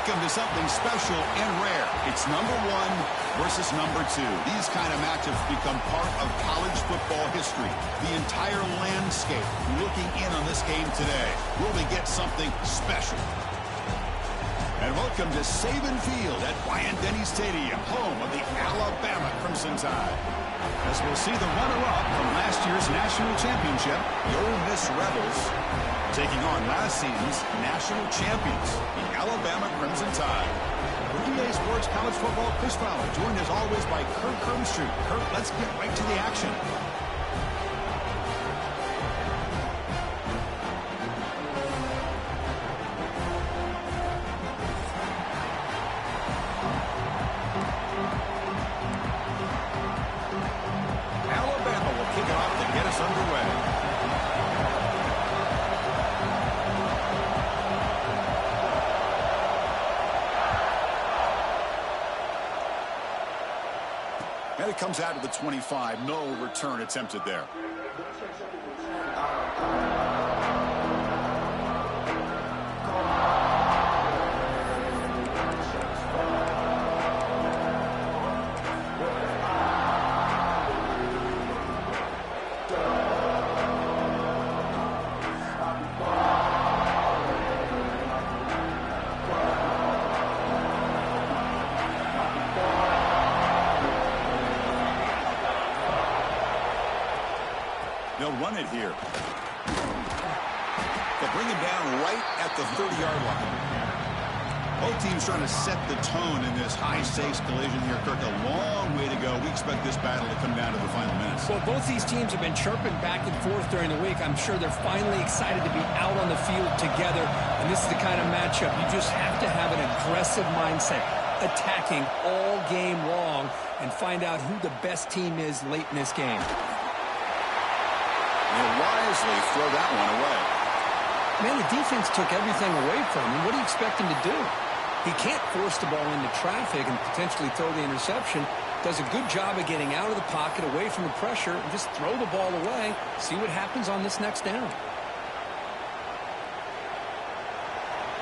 Welcome to something special and rare. It's number 1 versus number 2. These kind of matchups become part of college football history. The entire landscape looking in on this game today. Will we get something special? And welcome to Saban Field at Bryant-Denny Stadium, home of the Alabama Crimson Tide. As we'll see the runner-up from last year's national championship, the Ole Miss Rebels, taking on last season's national champions, the Alabama Crimson Tide. For EA Sports College Football, Chris Fowler, joined as always by Kurt Kermstreet. Kurt, let's get right to the action. Alabama will kick it off to get us underway. And it comes out of the 25. No return attempted there. They'll run it here. They'll bring him down right at the 30-yard line. Both teams trying to set the tone in this high-stakes collision here, Kirk. A long way to go. We expect this battle to come down to the final minutes. Well, both these teams have been chirping back and forth during the week. I'm sure they're finally excited to be out on the field together. And this is the kind of matchup you just have to have an aggressive mindset, attacking all game long, and find out who the best team is late in this game. They'll wisely throw that one away. Man, the defense took everything away from him. What do you expect him to do? He can't force the ball into traffic and potentially throw the interception. Does a good job of getting out of the pocket, away from the pressure, and just throw the ball away. See what happens on this next down.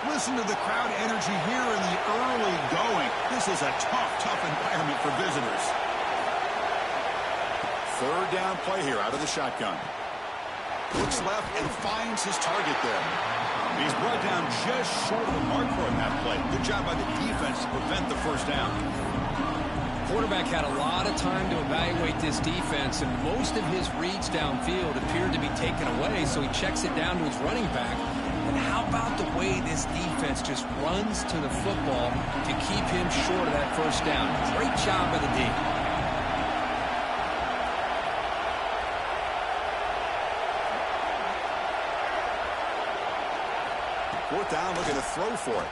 Listen to the crowd energy here in the early going. This is a tough environment for visitors. Third down play here out of the shotgun. Looks left and finds his target there. He's brought down just short of the mark for him that play. Good job by the defense to prevent the first down. Quarterback had a lot of time to evaluate this defense, and most of his reads downfield appeared to be taken away, so he checks it down to his running back. And how about the way this defense just runs to the football to keep him short of that first down? Great job by the D. Fourth down, looking to throw for it.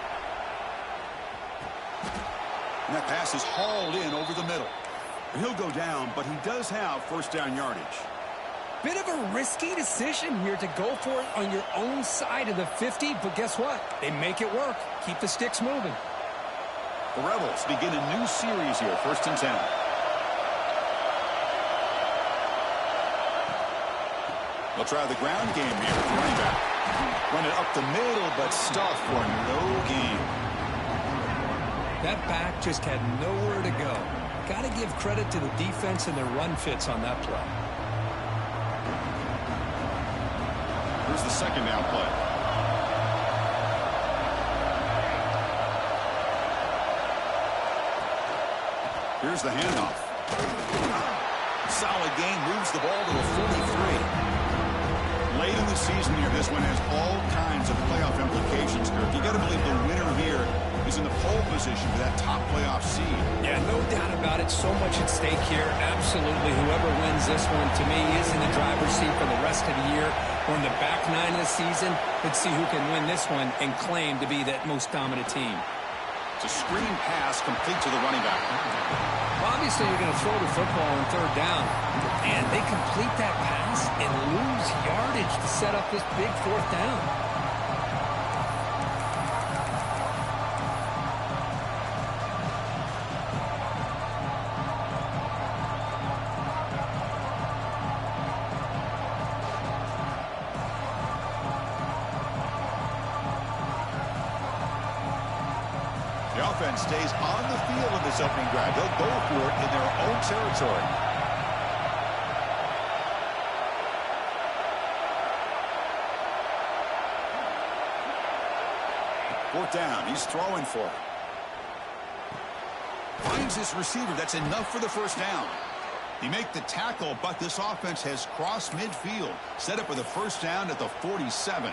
And that pass is hauled in over the middle. And he'll go down, but he does have first down yardage. Bit of a risky decision here to go for it on your own side of the 50, but guess what? They make it work. Keep the sticks moving. The Rebels begin a new series here, 1st and 10. They'll try the ground game here with the running back. Run it up the middle, but stuffed for no gain. That back just had nowhere to go. Got to give credit to the defense and their run fits on that play. Here's the second down play. Here's the handoff. Solid gain, moves the ball to a 43. Late in the season here, this one has all kinds of playoff implications, Kirk. You got to believe the winner here is in the pole position for that top playoff seed. Yeah, no doubt about it. So much at stake here. Absolutely. Whoever wins this one, to me, is in the driver's seat for the rest of the year. We're in the back nine of the season. Let's see who can win this one and claim to be that most dominant team. It's a screen pass complete to the running back. Obviously, you're going to throw the football on third down. And they complete that pass and lose yardage to set up this big fourth down. offense stays on the field in this opening drive, they'll go for it in their own territory. Fourth down. He's throwing for it. Finds his receiver. That's enough for the first down. He make the tackle, but this offense has crossed midfield. Set up with a first down at the 47.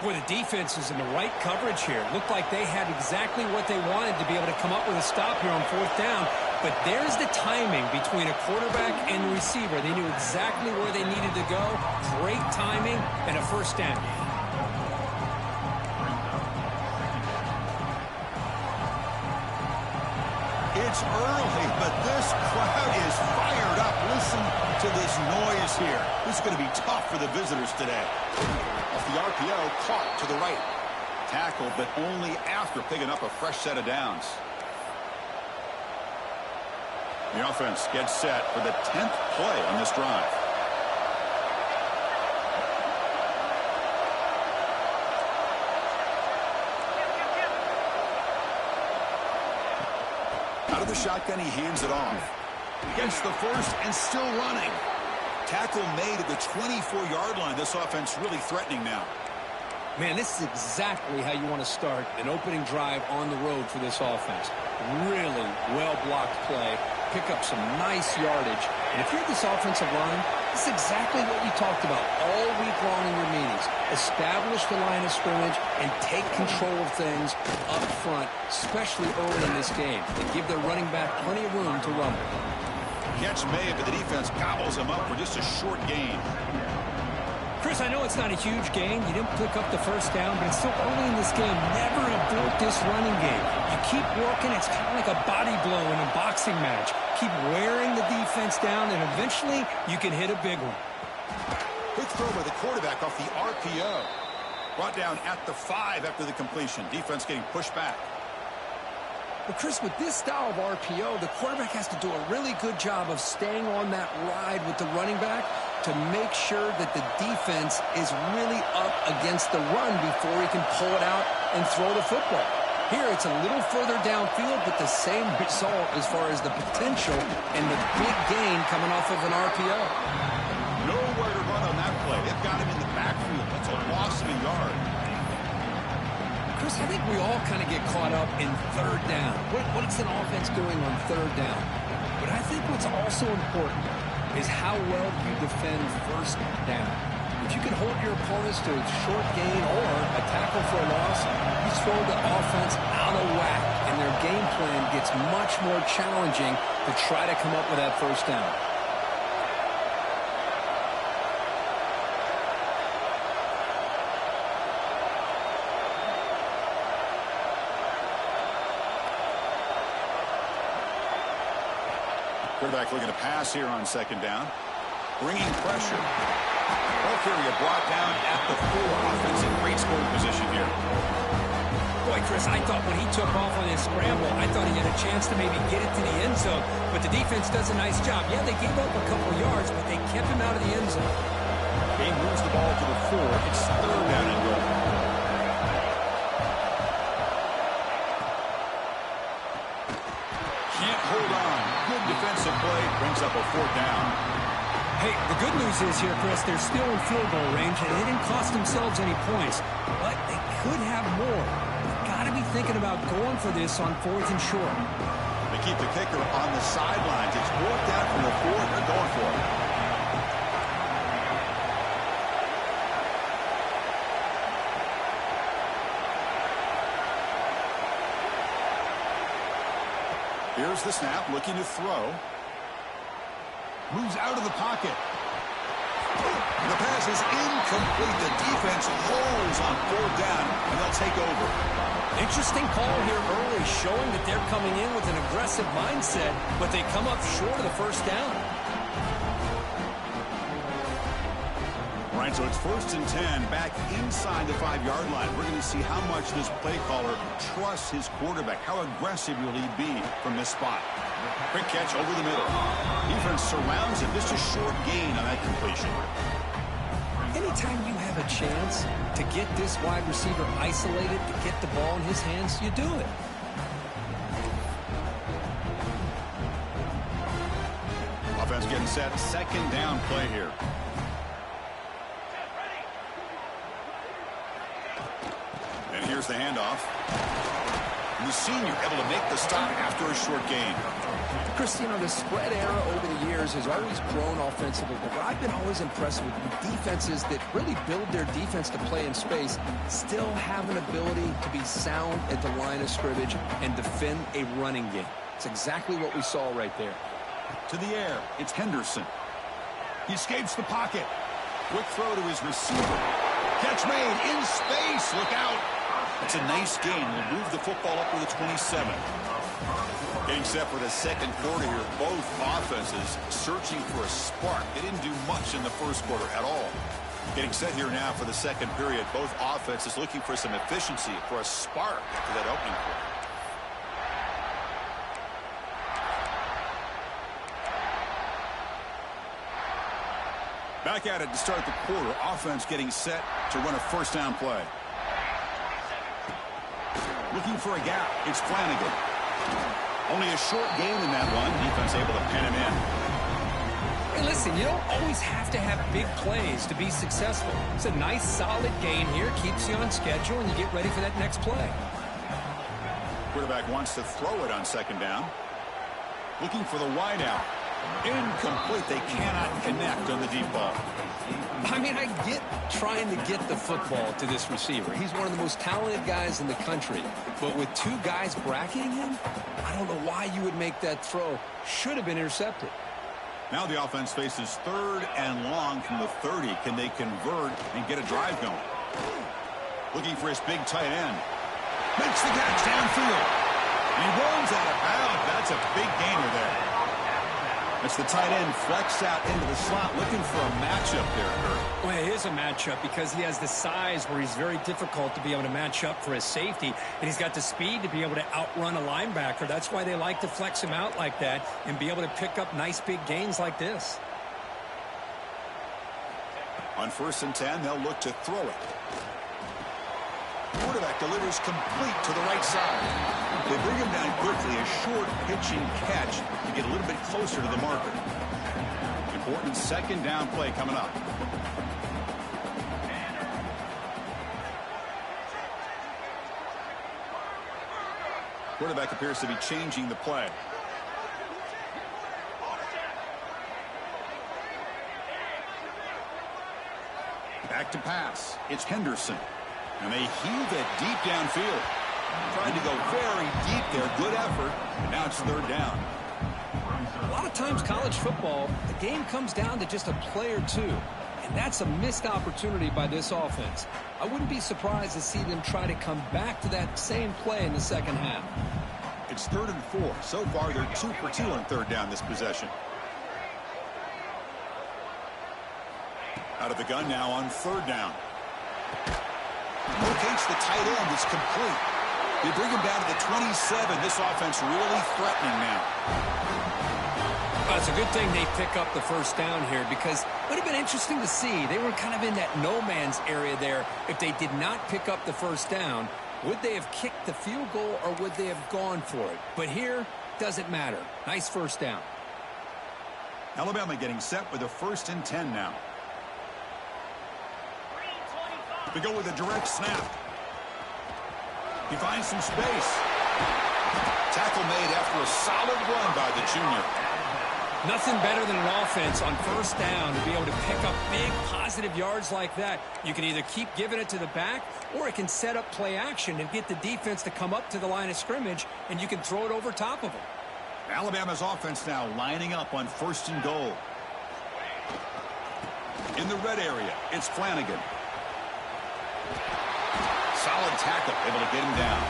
Boy, the defense is in the right coverage here. Looked like they had exactly what they wanted to be able to come up with a stop here on fourth down. But there's the timing between a quarterback and the receiver. They knew exactly where they needed to go. Great timing and a first down. It's early, but this crowd is fired up. Listen to this noise here. This is going to be tough for the visitors today. Off the RPO, caught to the right. Tackle, but only after picking up a fresh set of downs. The offense gets set for the 10th play on this drive. Out of the shotgun, he hands it off. Gets the first and still running. Tackle made at the 24-yard line. This offense really threatening now. Man, this is exactly how you want to start an opening drive on the road for this offense. Really well-blocked play. Pick up some nice yardage. And if you're this offensive line, this is exactly what you talked about all week long in your meetings. Establish the line of scrimmage and take control of things up front, especially early in this game, and give their running back plenty of room to rumble. Catch made, but the defense gobbles him up for just a short gain. Chris, I know it's not a huge gain. You didn't pick up the first down, but it's still early in this game. Never abort this running game. You keep working. It's kind of like a body blow in a boxing match. Keep wearing the defense down, and eventually you can hit a big one. Quick throw by the quarterback off the RPO. Brought down at the 5 after the completion. Defense getting pushed back. But, Chris, with this style of RPO, the quarterback has to do a really good job of staying on that ride with the running back to make sure that the defense is really up against the run before he can pull it out and throw the football. Here, it's a little further downfield, but the same result as far as the potential and the big gain coming off of an RPO. Nowhere to run on that play. They've got him in the backfield. That's a loss of a yard. Chris, I think we all kind of get caught up in third down. What is an offense doing on third down? But I think what's also important is how well you defend first down. If you can hold your opponents to a short gain or a tackle for a loss, you throw the offense out of whack, and their game plan gets much more challenging to try to come up with that first down. Quarterback looking to pass here on second down. Bringing pressure. Ball carrier brought down at the 4. Offense in great scoring position here. Boy, Chris, I thought when he took off on his scramble, I thought he had a chance to maybe get it to the end zone. But the defense does a nice job. Yeah, they gave up a couple yards, but they kept him out of the end zone. He moves the ball to the 4. It's third down and goal. Can't hold on. Good defensive play. Brings up a fourth down. Hey, the good news is here, Chris, they're still in field goal range, and they didn't cost themselves any points. But they could have more. They've got to be thinking about going for this on fourth and short. They keep the kicker on the sidelines. It's fourth down from the 4. They're going for it. Here's the snap, looking to throw. Moves out of the pocket. The pass is incomplete. The defense holds on fourth down, and they'll take over. Interesting call here early, showing that they're coming in with an aggressive mindset, but they come up short of the first down. All right, so it's 1st and 10, back inside the 5-yard line. We're going to see how much this play caller trusts his quarterback. How aggressive will he be from this spot? Quick catch over the middle. Defense surrounds him. Just a short gain on that completion. Anytime you have a chance to get this wide receiver isolated, to get the ball in his hands, you do it. set, second down play here. And here's the handoff. And the senior able to make the stop after a short gain. Chris, you know, the spread era over the years has always grown offensively, but what I've been always impressed with defenses that really build their defense to play in space still have an ability to be sound at the line of scrimmage and defend a running game. It's exactly what we saw right there. To the air, it's Henderson. He escapes the pocket. Quick throw to his receiver. Catch made in space. Look out. It's a nice gain. We'll move the football up to the 27. Getting set for the second quarter here. Both offenses searching for a spark. They didn't do much in the first quarter at all. Getting set here now for the second period. Both offenses looking for some efficiency, for a spark after that opening quarter. Back at it to start the quarter. Offense getting set to run a first down play. Looking for a gap. It's Flanagan. Only a short gain in that one. Defense able to pin him in. Hey, listen, you don't always have to have big plays to be successful. It's a nice, solid gain here. Keeps you on schedule, and you get ready for that next play. Quarterback wants to throw it on second down. Looking for the wide out. Incomplete. They cannot connect on the deep ball. I mean, I get trying to get the football to this receiver. He's one of the most talented guys in the country. But with two guys bracketing him, I don't know why you would make that throw. Should have been intercepted. Now the offense faces third and long from the 30. Can they convert and get a drive going? Looking for his big tight end. Makes the catch downfield. And he runs out of bounds. That's a big gainer there. It's the tight end flexed out into the slot, looking for a matchup there, Kurt. Well, it is a matchup because he has the size where he's very difficult to be able to match up for his safety, and he's got the speed to be able to outrun a linebacker. That's why they like to flex him out like that and be able to pick up nice big gains like this. On 1st and 10, they'll look to throw it. Quarterback delivers complete to the right side. They bring him down quickly, a short pitching catch to get a little bit closer to the marker. Important second down play coming up. Quarterback appears to be changing the play. Back to pass. It's Henderson. And they heave it deep downfield. Trying to go very deep there. Good effort. And now it's third down. A lot of times college football, the game comes down to just a play or two. And that's a missed opportunity by this offense. I wouldn't be surprised to see them try to come back to that same play in the second half. It's 3rd and 4. So far, they're 2 for 2 on third down this possession. Out of the gun now on third down. Locates the tight end. It's complete. They bring him down to the 27. This offense really threatening now. Well, it's a good thing they pick up the first down here because it would have been interesting to see. They were kind of in that no man's area there. If they did not pick up the first down, would they have kicked the field goal or would they have gone for it? But here, doesn't matter. Nice first down. Alabama getting set with a 1st and 10 now. They go with a direct snap. He finds some space. Tackle made after a solid run by the junior. Nothing better than an offense on first down to be able to pick up big positive yards like that. You can either keep giving it to the back or it can set up play action and get the defense to come up to the line of scrimmage and you can throw it over top of them. Alabama's offense now lining up on 1st and goal. In the red area, it's Flanagan. Solid tackle, able to get him down.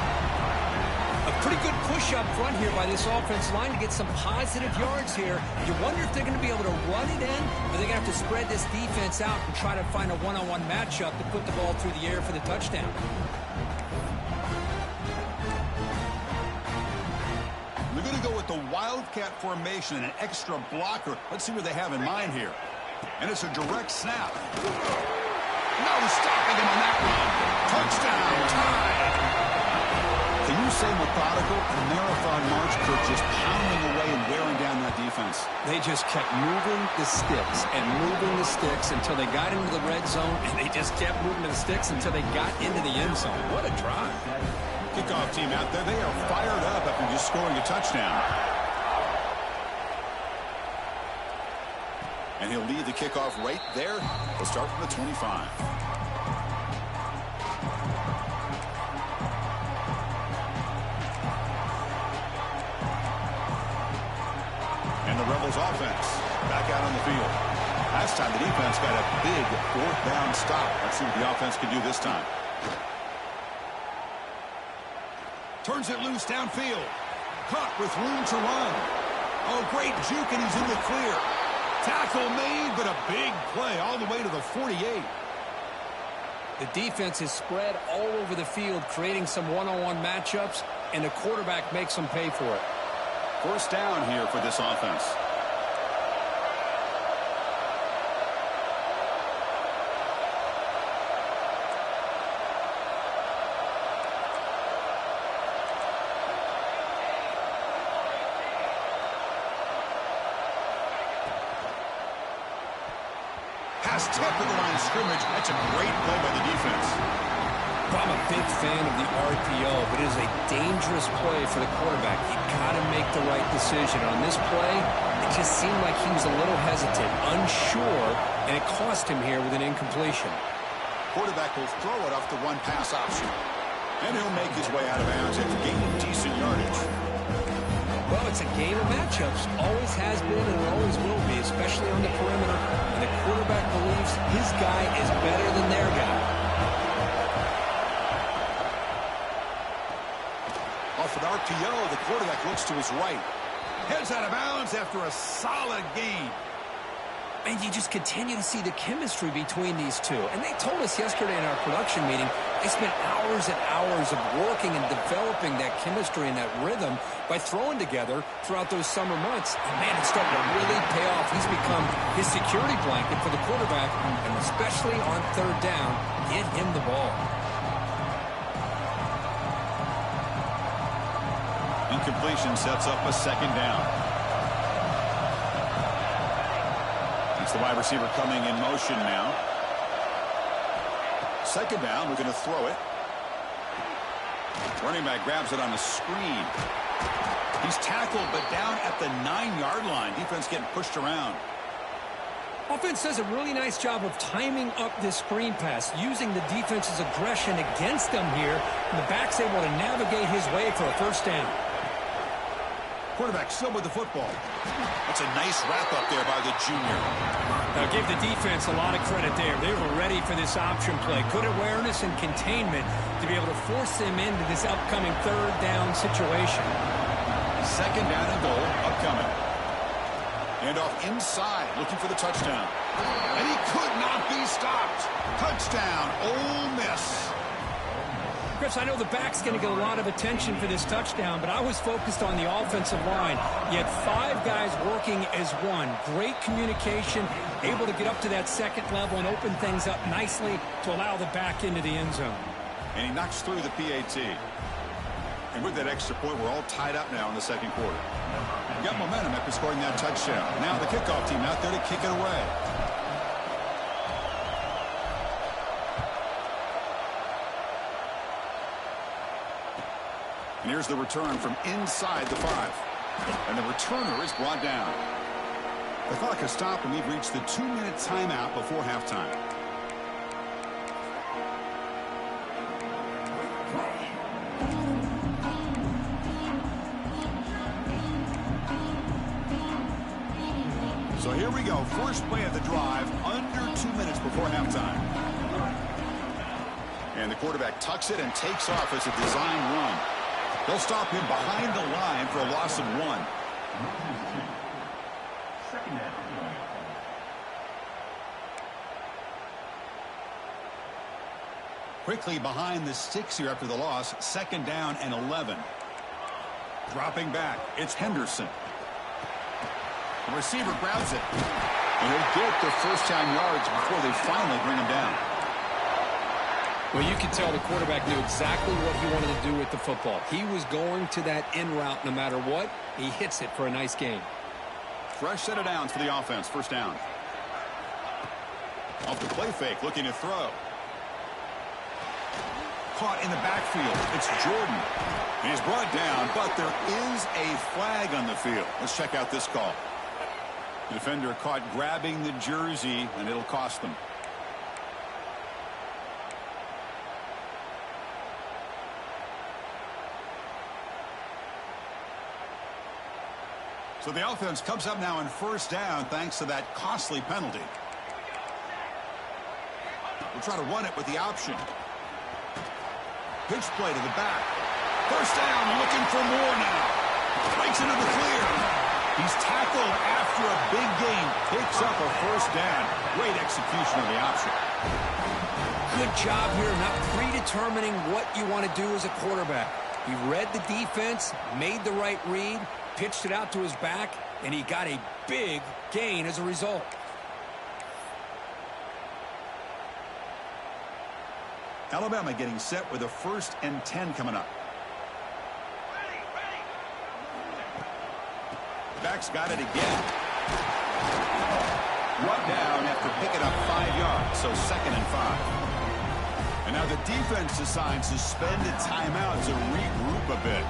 A pretty good push up front here by this offensive line to get some positive yards here. You wonder if they're going to be able to run it in, or they're going to have to spread this defense out and try to find a one-on-one matchup to put the ball through the air for the touchdown. They're going to go with the Wildcat formation and an extra blocker. Let's see what they have in mind here. And it's a direct snap. No stopping him on that one. Touchdown, tie. Can you say methodical, a marathon march, Kurt, just pounding away and wearing down that defense. They just kept moving the sticks and moving the sticks until they got into the red zone, and they just kept moving the sticks until they got into the end zone. What a drive. Kickoff team out there, they are fired up after just scoring a touchdown. And he'll lead the kickoff right there. We'll start from the 25. And the Rebels offense back out on the field. Last time the defense got a big fourth down stop. Let's see what the offense can do this time. Turns it loose downfield. Caught with room to run. Oh, great juke, and he's in the clear. Tackle made, but a big play all the way to the 48. The defense is spread all over the field, creating some one-on-one matchups, and the quarterback makes them pay for it. First down here for this offense. Pass tip to the line of scrimmage. That's a great play by the defense. I'm a big fan of the RPO, but it is a dangerous play for the quarterback. You got to make the right decision. On this play, it just seemed like he was a little hesitant, unsure, and it cost him here with an incompletion. Quarterback will throw it off the one-pass option. And he'll make his way out of bounds after gaining decent yardage. Well, it's a game of matchups. Always has been and always will be, especially on the perimeter. And the quarterback believes his guy is better than their guy. Off an RPO, the quarterback looks to his right. Heads out of bounds after a solid gain. And you just continue to see the chemistry between these two. And they told us yesterday in our production meeting, they spent hours and hours of working and developing that chemistry and that rhythm by throwing together throughout those summer months. And man, it's starting to really pay off. He's become his security blanket for the quarterback, and especially on third down, get him the ball. Incompletion sets up a second down. It's the wide receiver coming in motion now. Second down, we're going to throw it. Running back grabs it on the screen. He's tackled, but down at the 9-yard line. Defense getting pushed around. Offense does a really nice job of timing up this screen pass, using the defense's aggression against them here, and the back's able to navigate his way for a first down. Quarterback still with the football. That's a nice wrap-up there by the junior. Now, give the defense a lot of credit there. They were ready for this option play. Good awareness and containment to be able to force them into this upcoming third down situation. Second down and goal upcoming. And off inside, looking for the touchdown. And he could not be stopped. Touchdown, Ole Miss. Chris, I know the back's going to get a lot of attention for this touchdown, but I was focused on the offensive line. You had 5 guys working as one. Great communication, able to get up to that second level and open things up nicely to allow the back into the end zone. And he knocks through the PAT. And with that extra point, we're all tied up now in the second quarter. We got momentum after scoring that touchdown. Now the kickoff team out there to kick it away. And here's the return from inside the 5. And the returner is brought down. The clock has stopped, and we've reached the 2-minute timeout before halftime. So here we go. First play of the drive, under 2 minutes before halftime. And the quarterback tucks it and takes off as a design run. They'll stop him behind the line for a loss of 1. Quickly behind the sticks here after the loss. Second down and 11. Dropping back, it's Henderson. The receiver grabs it. And he'll get the first down yards before they finally bring him down. Well, you could tell the quarterback knew exactly what he wanted to do with the football. He was going to that in route no matter what. He hits it for a nice gain. Fresh set of downs for the offense. First down. Off the play fake, looking to throw. Caught in the backfield. It's Jordan. He's brought down, but there is a flag on the field. Let's check out this call. The defender caught grabbing the jersey, and it'll cost them. So the offense comes up now on first down thanks to that costly penalty. We'll try to run it with the option. Pitch play to the back. First down, looking for more now. Breaks into the clear. He's tackled after a big gain. Picks up a first down. Great execution of the option. Good job here, not predetermining what you want to do as a quarterback. He read the defense, made the right read, pitched it out to his back, and he got a big gain as a result. Alabama getting set with a 1st and 10 coming up. Back's got it again. Brought down after picking up 5 yards, so 2nd and 5. And now the defense decides to spend a timeout to regroup a bit.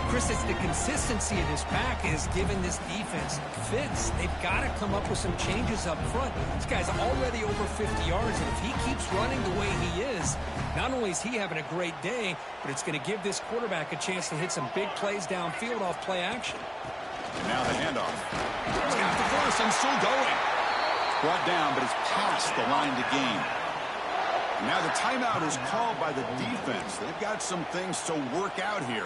Chris, it's the consistency of this pack is giving this defense fits. They've got to come up with some changes up front. This guy's already over 50 yards, and if he keeps running the way he is, not only is he having a great day, but it's going to give this quarterback a chance to hit some big plays downfield off play action. And now the handoff. He's got the first and still going. Brought down, but it's past the line to gain. And now the timeout is called by the defense. They've got some things to work out here.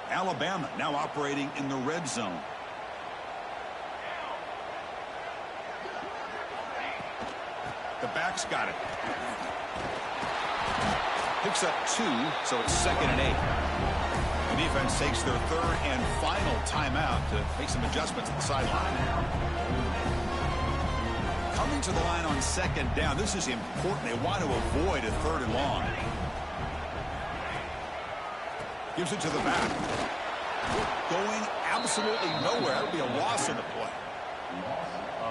Alabama now operating in the red zone. The back's got it. Picks up 2, so it's 2nd and 8. The defense takes their 3rd and final timeout to make some adjustments at the sideline. Coming to the line on 2nd down. This is important. They want to avoid a 3rd and long. Gives it to the back. Going absolutely nowhere. That would be a loss of the play.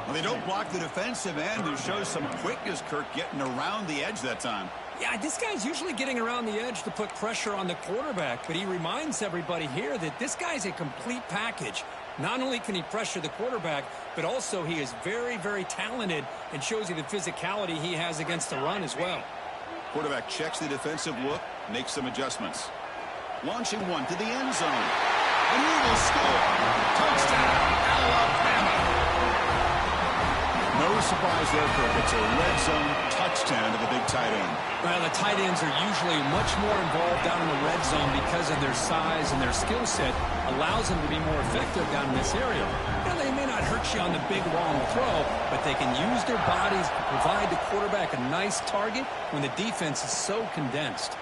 Well, they don't block the defensive end, who shows some quickness, Kirk, getting around the edge that time. Yeah, this guy's usually getting around the edge to put pressure on the quarterback, but he reminds everybody here that this guy's a complete package. Not only can he pressure the quarterback, but also he is very, very talented and shows you the physicality he has against the run as well. Quarterback checks the defensive look, makes some adjustments. Launching one to the end zone. And he will score. Touchdown, Alabama. No surprise there, Kirk. It's a red zone touchdown to the big tight end. Well, the tight ends are usually much more involved down in the red zone because of their size and their skill set allows them to be more effective down in this area. Now, they may not hurt you on the big, long throw, but they can use their bodies to provide the quarterback a nice target when the defense is so condensed.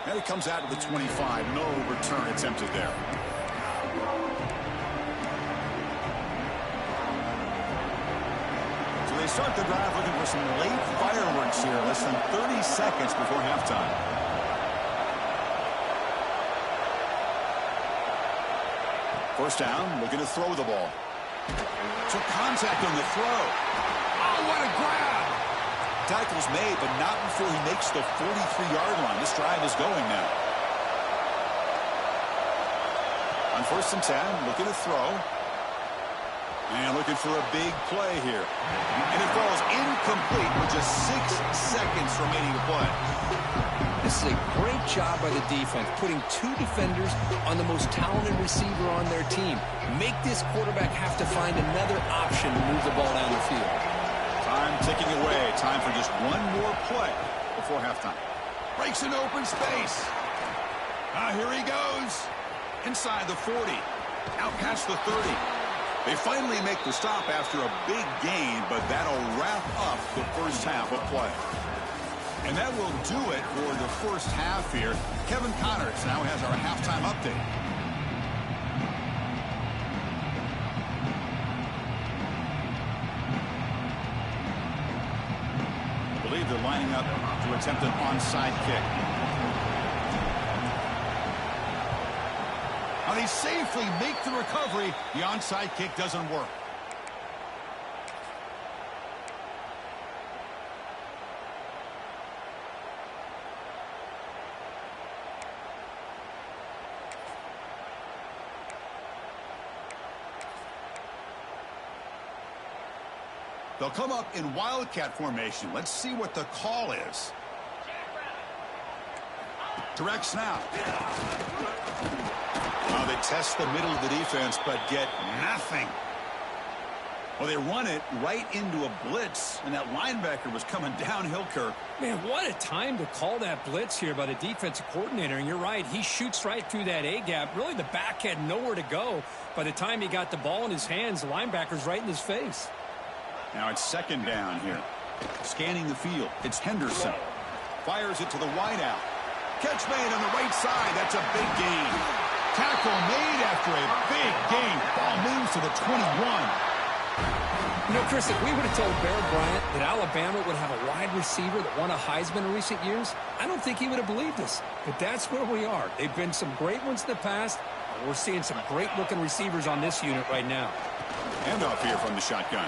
And he comes out to the 25. No return attempted there. So they start the drive looking for some late fireworks here. Less than 30 seconds before halftime. First down, looking to throw the ball. Took contact on the throw. Oh, what a grab! Tackle's made, but not before he makes the 43-yard line. This drive is going now. On 1st and 10, looking to throw. And looking for a big play here. And it falls incomplete with just 6 seconds remaining to play. This is a great job by the defense, putting 2 defenders on the most talented receiver on their team. Make this quarterback have to find another option to move the ball down the field. Time ticking away. Time for just one more play before halftime. Breaks into open space. Here he goes. Inside the 40. Out past the 30. They finally make the stop after a big gain, but that'll wrap up the first half of play. And that will do it for the first half here. Kevin Connors now has our halftime update. lining up to attempt an onside kick. Now they safely make the recovery. The onside kick doesn't work. They'll come up in wildcat formation. Let's see what the call is. Direct snap. Well, they test the middle of the defense, but get nothing. Well, they run it right into a blitz, and that linebacker was coming downhill, Kirk. Man, what a time to call that blitz here by the defensive coordinator. And you're right, he shoots right through that A-gap. Really, the back had nowhere to go. By the time he got the ball in his hands, the linebacker's right in his face. Now it's second down here. Scanning the field, it's Henderson. Fires it to the wideout. Catch made on the right side. That's a big gain. Tackle made after a big gain. Ball moves to the 21. You know, Chris, if we would have told Bear Bryant that Alabama would have a wide receiver that won a Heisman in recent years, I don't think he would have believed us. But that's where we are. They've been some great ones in the past, and we're seeing some great-looking receivers on this unit right now. Handoff here from the shotgun.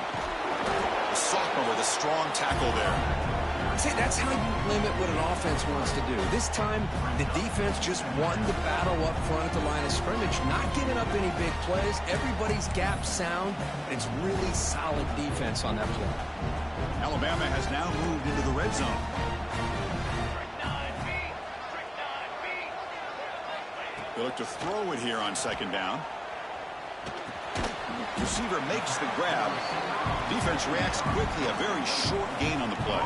The sophomore with a strong tackle there. I'd say that's how you limit what an offense wants to do. This time, the defense just won the battle up front at the line of scrimmage, not giving up any big plays. Everybody's gap sound, and it's really solid defense on that play. Alabama has now moved into the red zone. They look to throw it here on second down. Receiver makes the grab. Defense reacts quickly. A very short gain on the play.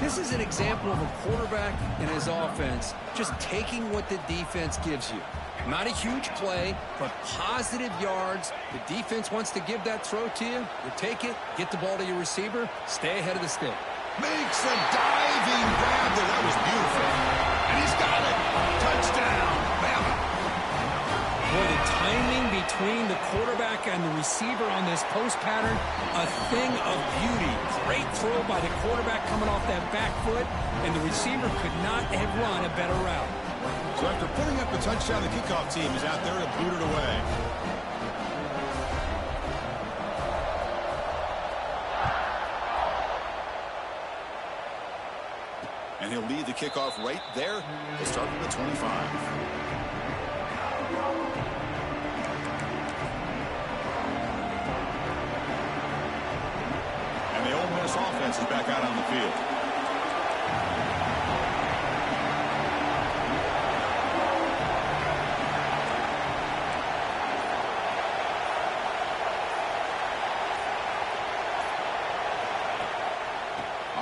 This is an example of a quarterback and his offense just taking what the defense gives you. Not a huge play, but positive yards. The defense wants to give that throw to you. You take it, get the ball to your receiver, stay ahead of the stick. Makes a diving grab there. That was beautiful. And he's got it. Touchdown, Bama. Boy, the timing between the quarterback and the receiver on this post pattern, a thing of beauty. Great throw by the quarterback coming off that back foot, and the receiver could not have run a better route. So after putting up the touchdown, the kickoff team is out there to boot it away. And he'll lead the kickoff right there. He'll start with the 25. This offense is back out on the field.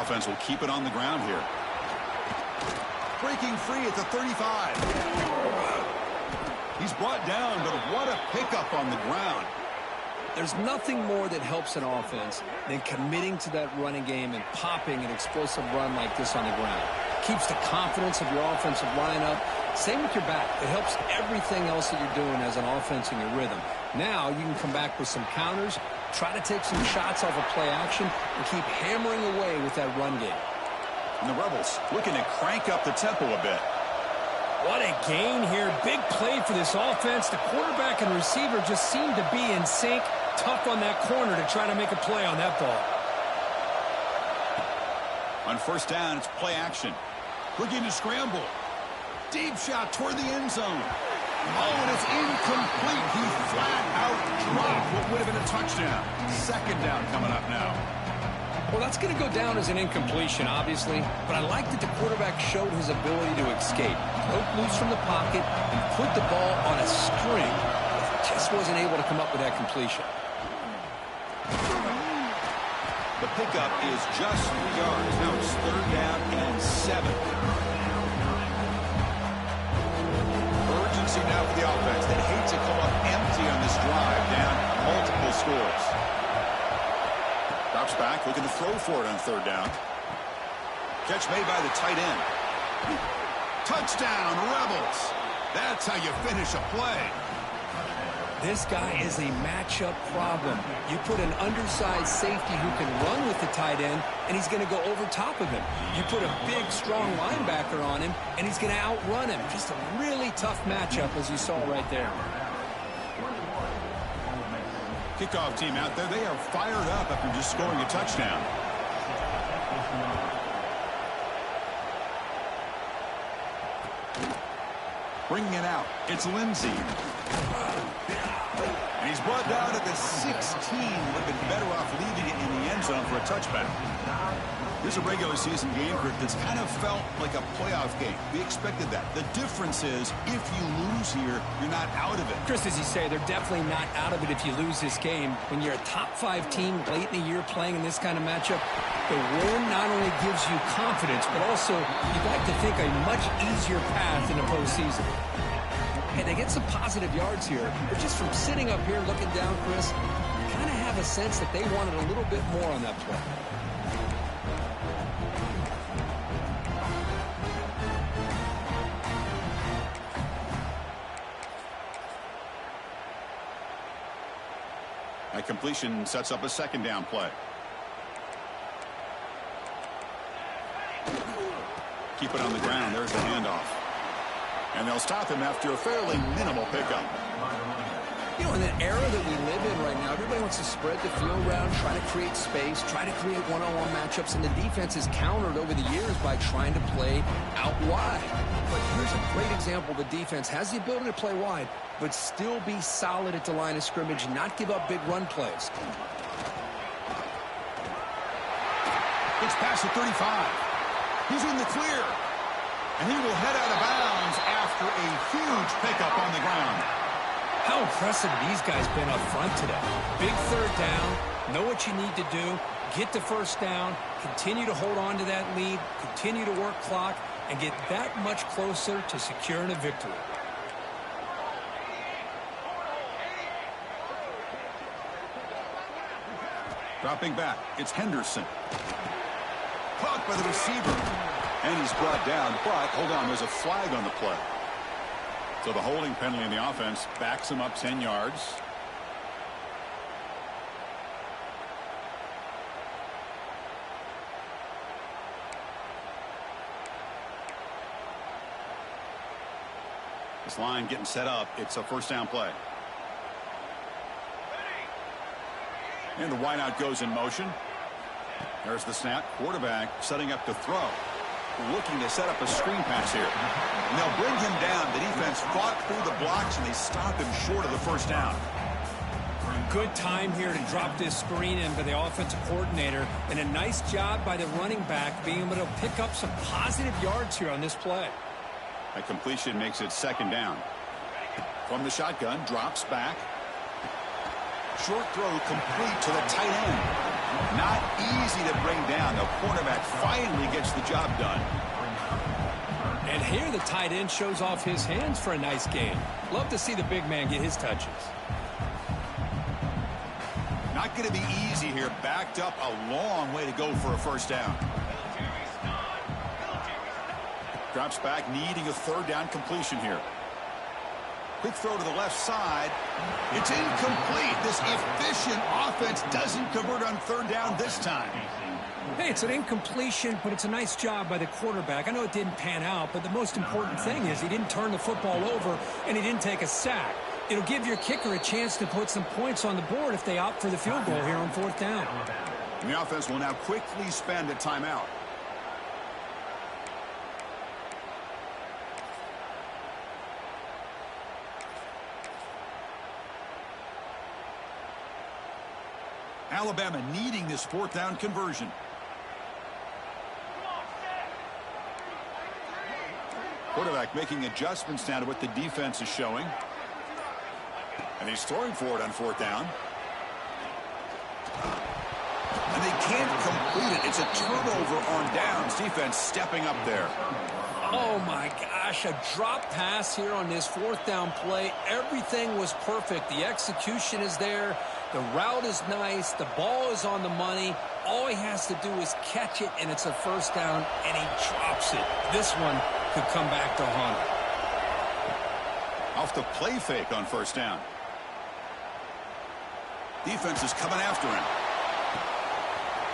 Offense will keep it on the ground here. Breaking free at the 35. He's brought down, but what a pickup on the ground. There's nothing more that helps an offense than committing to that running game and popping an explosive run like this on the ground. Keeps the confidence of your offensive lineup. Same with your back. It helps everything else that you're doing as an offense in your rhythm. Now you can come back with some counters, try to take some shots off of play action, and keep hammering away with that run game. And the Rebels looking to crank up the tempo a bit. What a gain here. Big play for this offense. The quarterback and receiver just seem to be in sync. Tough on that corner to try to make a play on that ball. On first down, it's play action. Looking to scramble. Deep shot toward the end zone. Oh, and it's incomplete. He flat out dropped what would have been a touchdown. Second down coming up now. Well, that's going to go down as an incompletion, obviously, but I like that the quarterback showed his ability to escape. Broke loose from the pocket and put the ball on a string. Just wasn't able to come up with that completion. The pickup is just 3 yards. Now it's third down and 7. Urgency now for the offense. They hate to come up empty on this drive, down multiple scores. Drops back, looking to throw for it on third down. Catch made by the tight end. Touchdown, Rebels. That's how you finish a play. This guy is a matchup problem. You put an undersized safety who can run with the tight end, and he's going to go over top of him. You put a big, strong linebacker on him, and he's going to outrun him. Just a really tough matchup, as you saw right there. Kickoff team out there, they are fired up after just scoring a touchdown. Bringing it out, it's Lindsey. And he's brought down at the 16. Would have been better off leaving it in the end zone for a touchback. This is a regular season game group that's kind of felt like a playoff game. We expected that. The difference is, if you lose here, you're not out of it. Chris, as you say, they're definitely not out of it if you lose this game. When you're a top-5 team late in the year playing in this kind of matchup, the win not only gives you confidence, but also you'd like to think a much easier path in the postseason. Hey, they get some positive yards here, but just from sitting up here looking down, Chris, you kind of have a sense that they wanted a little bit more on that play. That completion sets up a second down play. Keep it on the ground. There's the handoff. And they'll stop him after a fairly minimal pickup. You know, in the era that we live in right now, everybody wants to spread the field around, try to create space, try to create one-on-one matchups, and the defense has countered over the years by trying to play out wide. But here's a great example. The defense has the ability to play wide, but still be solid at the line of scrimmage and not give up big run plays. It's past the 35. He's in the clear. And he will head out of bounds after a huge pickup on the ground. How impressive these guys been up front today. Big third down, know what you need to do, get the first down, continue to hold on to that lead, continue to work clock, and get that much closer to securing a victory. Dropping back, it's Henderson. Caught by the receiver. And he's brought down, but hold on, there's a flag on the play. So the holding penalty in the offense backs him up 10 yards. This line getting set up. It's a first down play. And the wideout goes in motion. There's the snap. Quarterback setting up to throw. Looking to set up a screen pass here. And they'll bring him down. The defense fought through the blocks, and they stop him short of the first down. Good time here to drop this screen in by the offensive coordinator. And a nice job by the running back being able to pick up some positive yards here on this play. That completion makes it second down. From the shotgun, drops back. Short throw complete to the tight end. Not easy to bring down. The quarterback finally gets the job done. And here the tight end shows off his hands for a nice game. Love to see the big man get his touches. Not going to be easy here. Backed up a long way to go for a first down. Drops back, needing a third down completion here. Quick throw to the left side. It's incomplete. This efficient offense doesn't convert on third down this time. Hey, it's an incompletion, but it's a nice job by the quarterback. I know it didn't pan out, but the most important thing is he didn't turn the football over and he didn't take a sack. It'll give your kicker a chance to put some points on the board if they opt for the field goal here on fourth down. And the offense will now quickly spend a timeout. Alabama needing this fourth down conversion. Quarterback making adjustments now to what the defense is showing. And he's throwing for it on fourth down. And they can't complete it. It's a turnover on downs. Defense stepping up there. Oh, my gosh, a drop pass here on this fourth down play. Everything was perfect. The execution is there. The route is nice. The ball is on the money. All he has to do is catch it, and it's a first down, and he drops it. This one could come back to haunt him. Off the play fake on first down. Defense is coming after him.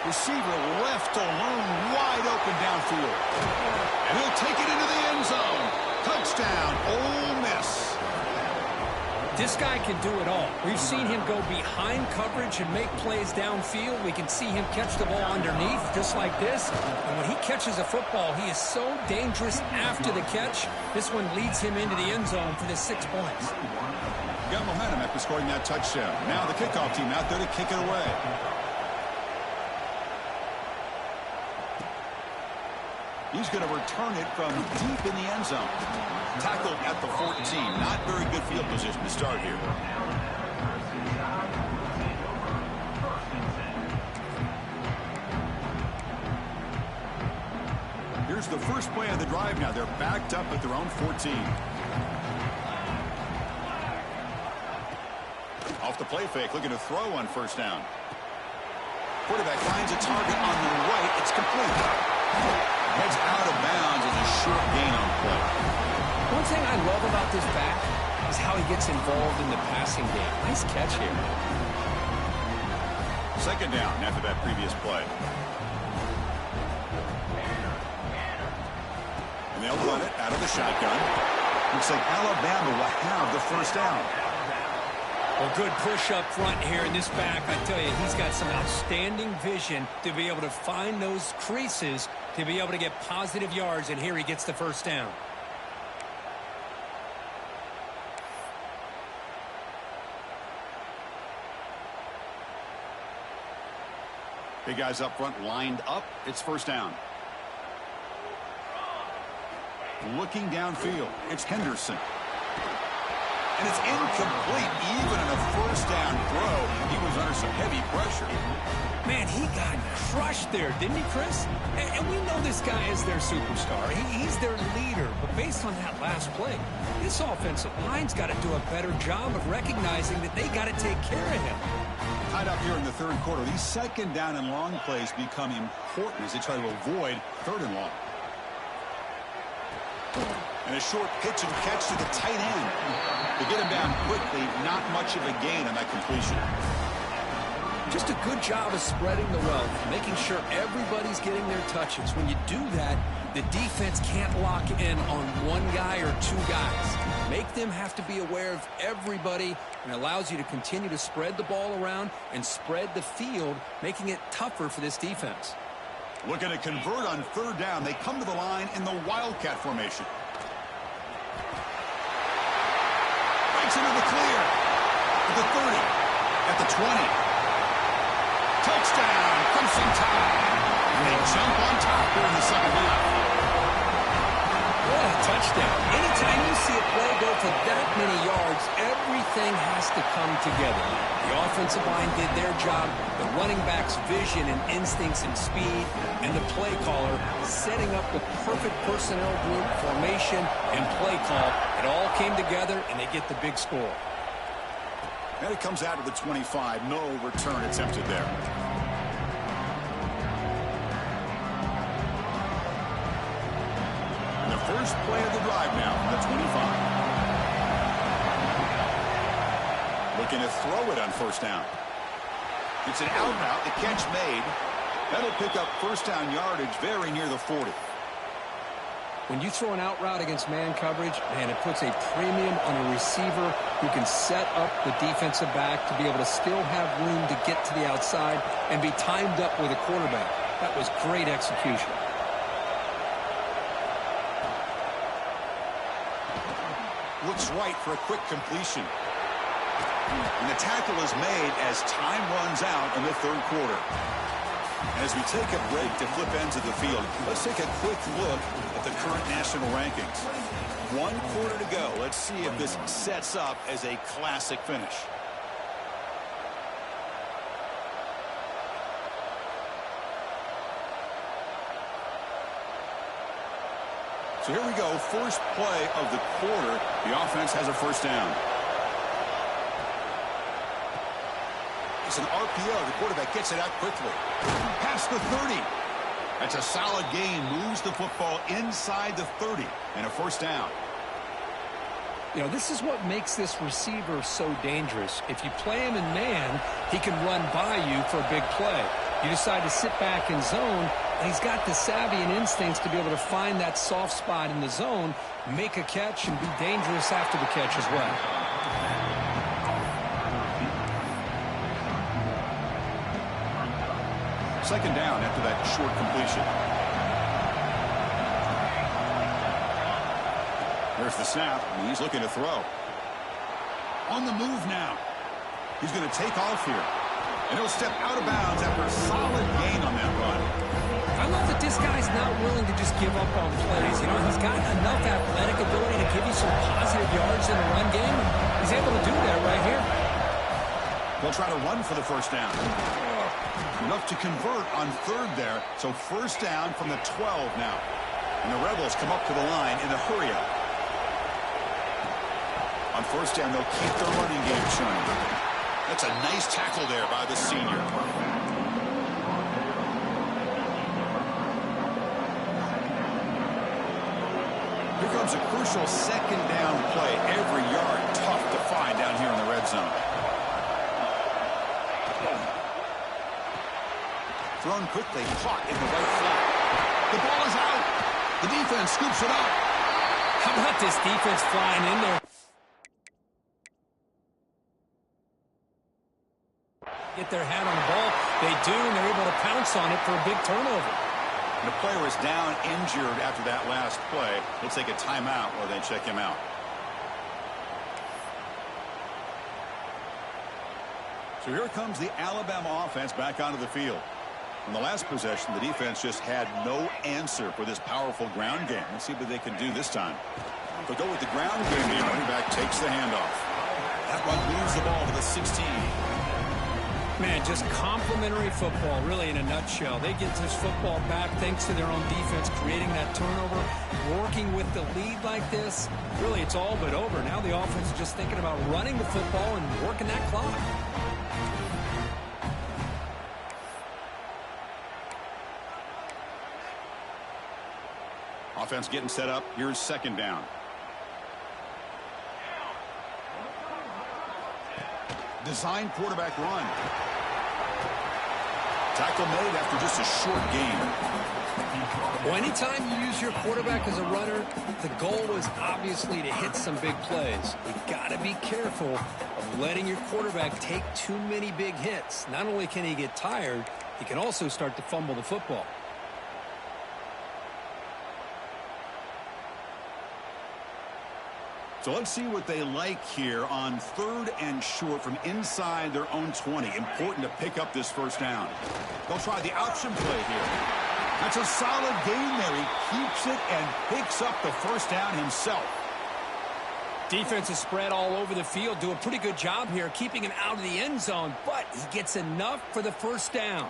Receiver left alone, wide open downfield. And he'll take it into the end zone. Touchdown, Ole Miss. This guy can do it all. We've seen him go behind coverage and make plays downfield. We can see him catch the ball underneath, just like this. And when he catches a football, he is so dangerous after the catch. This one leads him into the end zone for the 6 points. Got momentum after scoring that touchdown. Now the kickoff team out there to kick it away. He's going to return it from deep in the end zone. Tackled at the 14. Not very good field position to start here. Here's the first play of the drive now. They're backed up at their own 14. Off the play fake, looking to throw on first down. Quarterback finds a target on the right. It's complete. Heads out of bounds as a short gain on play. One thing I love about this back is how he gets involved in the passing game. Nice catch here. Second down after that previous play. And they'll run it out of the shotgun. Looks like Alabama will have the first down. Well, good push up front here in this back. I tell you, he's got some outstanding vision to be able to find those creases, to be able to get positive yards, and here he gets the first down. Big guys up front lined up. It's first down. Looking downfield. It's Henderson. And it's incomplete. Even in a first down throw, he was under some heavy pressure. Man, he got crushed there, didn't he, Chris? And we know this guy is their superstar. He's their leader. But based on that last play, this offensive line's got to do a better job of recognizing that they got to take care of him. Tied up here in the third quarter. These second down and long plays become important as they try to avoid third and long. And a short pitch and catch to the tight end. To get him down quickly, not much of a gain on that completion. Just a good job of spreading the wealth, making sure everybody's getting their touches. When you do that, the defense can't lock in on one guy or two guys. Make them have to be aware of everybody, and allows you to continue to spread the ball around and spread the field, making it tougher for this defense. Looking to convert on third down. They come to the line in the Wildcat formation. Breaks into the clear. At the 30. At the 20. Touchdown. Crimson Tide. And they jump on top here in the second half. What a touchdown. Anytime you see a play go for that many yards, everything has to come together. The offensive line did their job, the running back's vision and instincts and speed, and the play caller setting up the perfect personnel group, formation, and play call. It all came together, and they get the big score. And it comes out of the 25. No return attempted there. First play of the drive now from the 25. Looking to throw it on first down. It's an out route. The catch made. That'll pick up first down yardage very near the 40. When you throw an out route against man coverage, man, it puts a premium on a receiver who can set up the defensive back to be able to still have room to get to the outside and be timed up with a quarterback. That was great execution. Looks right for a quick completion. And the tackle is made as time runs out in the third quarter. As we take a break to flip ends of the field, let's take a quick look at the current national rankings. 1 quarter to go. Let's see if this sets up as a classic finish. So here we go, first play of the quarter. The offense has a first down. It's an RPO. The quarterback gets it out quickly. Past the 30. That's a solid gain. Moves the football inside the 30. And a first down. You know, this is what makes this receiver so dangerous. If you play him in man, he can run by you for a big play. You decide to sit back in zone, and he's got the savvy and instincts to be able to find that soft spot in the zone, make a catch, and be dangerous after the catch as well. Second down after that short completion. There's the snap, and he's looking to throw. On the move now. He's going to take off here. And he'll step out of bounds after a solid gain on that run. I love that this guy's not willing to just give up on plays. You know, he's got enough athletic ability to give you some positive yards in the run game. He's able to do that right here. They'll try to run for the first down. Enough to convert on third there. So first down from the 12 now. And the Rebels come up to the line in a hurry-up. On first down, they'll keep their running game churning. That's a nice tackle there by the senior. Here comes a crucial second down play. Every yard tough to find down here in the red zone. Thrown quickly, caught in the right flat. The ball is out. The defense scoops it up. How about this defense flying in there? Get their hand on the ball. They do, and they're able to pounce on it for a big turnover. And the player is down injured after that last play. They'll take a timeout while they check him out. So here comes the Alabama offense back onto the field. In the last possession, the defense just had no answer for this powerful ground game. Let's see what they can do this time. They'll go with the ground game. The running back takes the handoff. That one moves the ball to the 16. Man, just complimentary football, really, in a nutshell. They get this football back thanks to their own defense, creating that turnover, working with the lead like this. Really, it's all but over. Now the offense is just thinking about running the football and working that clock. Offense getting set up. Here's second down. Design quarterback run. Tackle made after just a short gain. Well, anytime you use your quarterback as a runner, the goal is obviously to hit some big plays. You got to be careful of letting your quarterback take too many big hits. Not only can he get tired, he can also start to fumble the football. So let's see what they like here on third and short from inside their own 20. Important to pick up this first down. They'll try the option play here. That's a solid gain there. He keeps it and picks up the first down himself. Defense is spread all over the field. Do a pretty good job here keeping him out of the end zone, but he gets enough for the first down.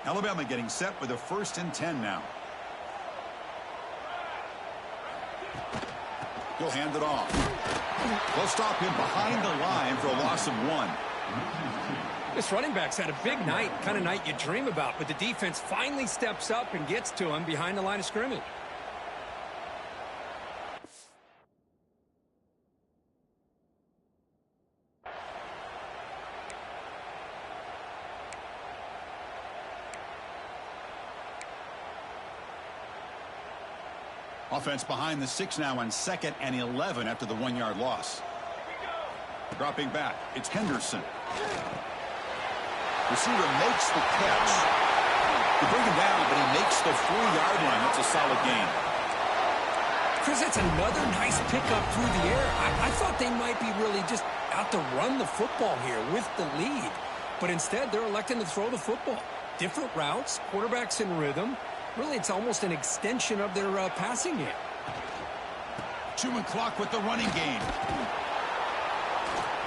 Alabama getting set with a 1st and 10 now. He'll hand it off. They'll stop him behind the line for a loss of 1. This running back's had a big night, kind of night you dream about, but the defense finally steps up and gets to him behind the line of scrimmage. Offense behind the 6 now on 2nd and 11 after the 1-yard loss. Dropping back, it's Henderson. Receiver makes the catch. They bring him down, but he makes the 4-yard line. That's a solid gain. Chris, that's another nice pickup through the air. I thought they might be really just out to run the football here with the lead. But instead, they're electing to throw the football. Different routes, quarterbacks in rhythm. Really, it's almost an extension of their passing game. Chewing clock with the running game.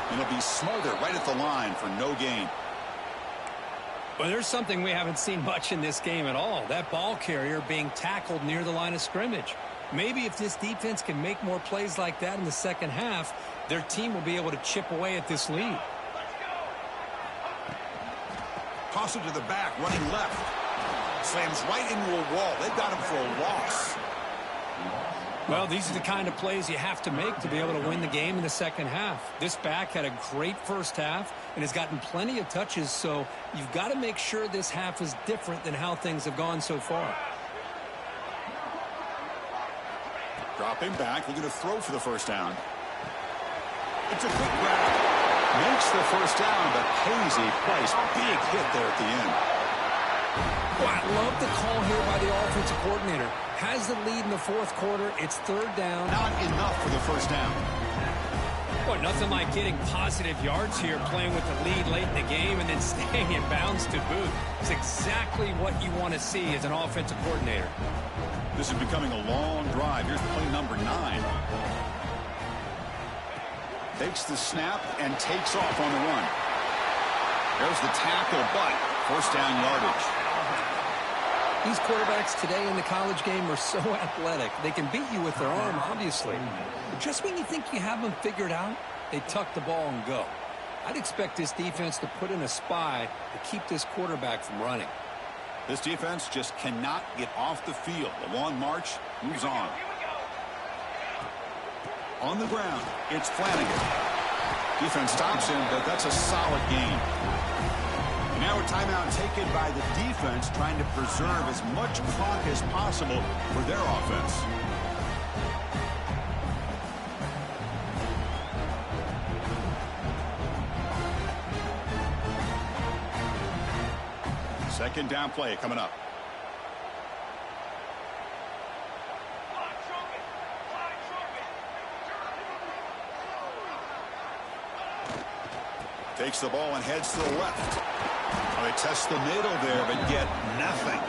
And it'll be smothered right at the line for no gain. Well, there's something we haven't seen much in this game at all. That ball carrier being tackled near the line of scrimmage. Maybe if this defense can make more plays like that in the second half, their team will be able to chip away at this lead. Toss it to the back, running left. Slams right into a wall. They've got him for a loss. Well, these are the kind of plays you have to make to be able to win the game in the second half. This back had a great first half and has gotten plenty of touches, so you've got to make sure this half is different than how things have gone so far. Dropping back, looking to throw for the first down. It's a quick grab. Makes the first down, but pays a price. Big hit there at the end. Well, I love the call here by the offensive coordinator. Has the lead in the fourth quarter. It's third down. Not enough for the first down. Well, nothing like getting positive yards here, playing with the lead late in the game and then staying in bounds to boot. It's exactly what you want to see as an offensive coordinator. This is becoming a long drive. Here's play number 9. Takes the snap and takes off on the run. There's the tackle, but first down yardage. These quarterbacks today in the college game are so athletic. They can beat you with their arm, obviously. But just when you think you have them figured out, they tuck the ball and go. I'd expect this defense to put in a spy to keep this quarterback from running. This defense just cannot get off the field. The long march moves on. On the ground, it's Flanagan. Defense stops him, but that's a solid gain. Now a timeout taken by the defense, trying to preserve as much clock as possible for their offense. Second down play coming up. Takes the ball and heads to the left. Oh, they test the middle there, but get nothing.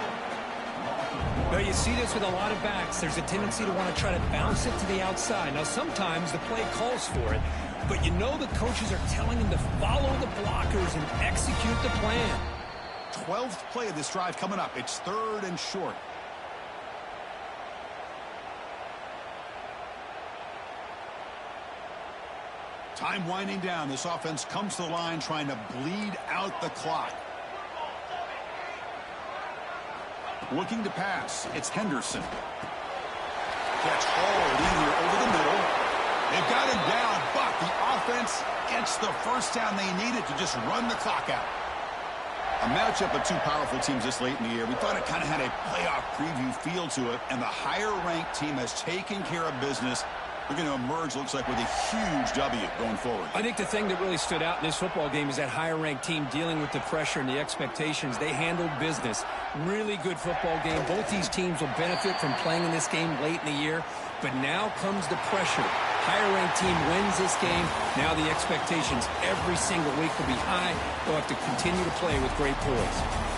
Well, you see this with a lot of backs. There's a tendency to want to try to bounce it to the outside. Now, sometimes the play calls for it, but you know the coaches are telling them to follow the blockers and execute the plan. 12th play of this drive coming up. It's third and short. Time winding down. This offense comes to the line trying to bleed out the clock. Looking to pass. It's Henderson. Gets hauled in here over the middle. They've got him down, but the offense gets the first down they needed to just run the clock out. A matchup of two powerful teams this late in the year. We thought it kind of had a playoff preview feel to it, and the higher-ranked team has taken care of business. We're going to emerge, looks like, with a huge W going forward. I think the thing that really stood out in this football game is that higher-ranked team dealing with the pressure and the expectations. They handled business. Really good football game. Both these teams will benefit from playing in this game late in the year, but now comes the pressure. Higher-ranked team wins this game. Now the expectations every single week will be high. They'll have to continue to play with great poise.